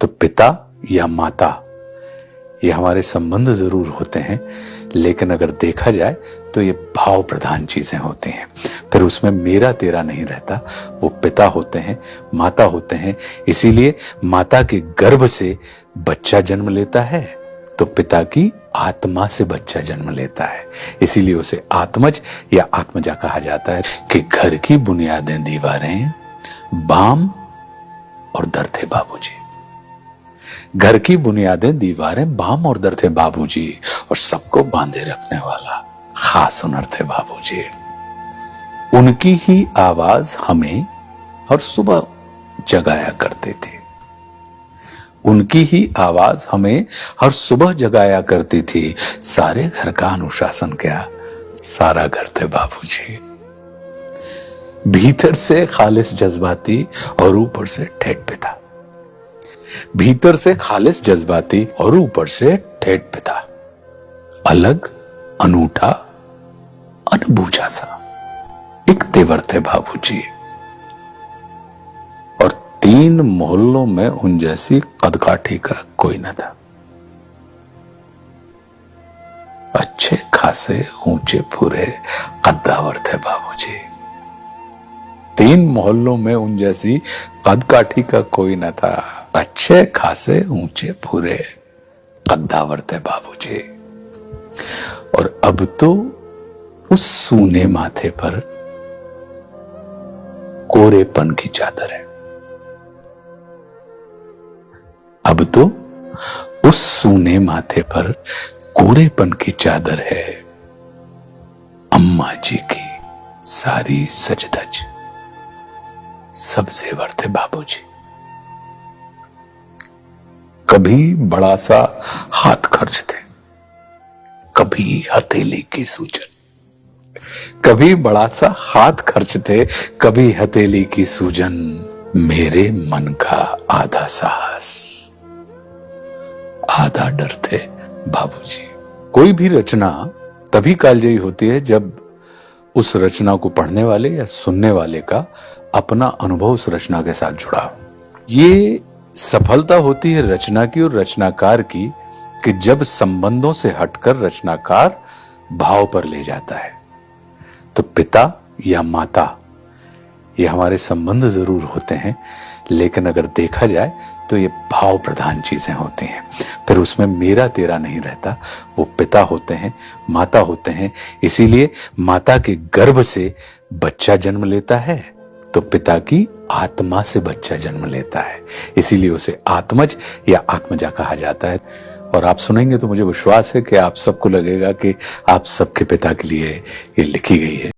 तो पिता या माता ये हमारे संबंध जरूर होते हैं, लेकिन अगर देखा जाए तो ये भाव प्रधान चीजें होती हैं। फिर उसमें मेरा तेरा नहीं रहता, वो पिता होते हैं, माता होते हैं। इसीलिए माता के गर्भ से बच्चा जन्म लेता है तो पिता की आत्मा से बच्चा जन्म लेता है, इसीलिए उसे आत्मज या आत्मजा कहा जाता है। कि घर की बुनियादें दीवारें बाम और दर थे बाबूजी, घर की बुनियादें दीवारें बाम और दर थे बाबूजी, और सबको बांधे रखने वाला खास हुनर थे बाबूजी। उनकी ही आवाज हमें हर सुबह जगाया करती थी, उनकी ही आवाज हमें हर सुबह जगाया करती थी। सारे घर का अनुशासन क्या, सारा घर थे बाबूजी। भीतर से खालिस जज्बाती और ऊपर से ठेठ पिता, भीतर से खालिस जज्बाती और ऊपर से ठेठ पिता। अलग, अनूठा, अनबूझा सा एक तेवर थे बाबूजी। और 3 मोहल्लों में उन जैसी कदकाठी का कोई न था। अच्छे खासे ऊंचे पूरे कद्दावर थे बाबूजी। 3 मोहल्लों में उन जैसी कदकाठी का कोई न था। अच्छे खासे ऊंचे पूरे कद्दावर थे बाबूजी। और अब तो उस सूने माथे पर कोरेपन की चादर है। अब तो उस सूने माथे पर कोरेपन की चादर है। अम्मा जी की सारी सजधज सब जेवर थे बाबूजी। कभी बड़ा सा हाथ खर्च थे, कभी हथेली की सूजन, कभी बड़ा सा हाथ खर्च थे, कभी हथेली की सूजन। मेरे मन का आधा साहस, आधा डर थे बाबूजी। कोई भी रचना तभी कालजयी होती है जब उस रचना को पढ़ने वाले या सुनने वाले का अपना अनुभव उस रचना के साथ जुड़ा हो। ये सफलता होती है रचना की और रचनाकार की कि जब संबंधों से हटकर रचनाकार भाव पर ले जाता है। तो पिता या माता ये हमारे संबंध जरूर होते हैं, लेकिन अगर देखा जाए तो ये भाव प्रधान चीजें होती हैं। फिर उसमें मेरा तेरा नहीं रहता, वो पिता होते हैं, माता होते हैं। इसीलिए माता के गर्भ से बच्चा जन्म लेता है तो पिता की आत्मा से बच्चा जन्म लेता है, इसीलिए उसे आत्मज या आत्मजा कहा जाता है। और आप सुनेंगे तो मुझे विश्वास है कि आप सबको लगेगा कि आप सबके पिता के लिए ये लिखी गई है।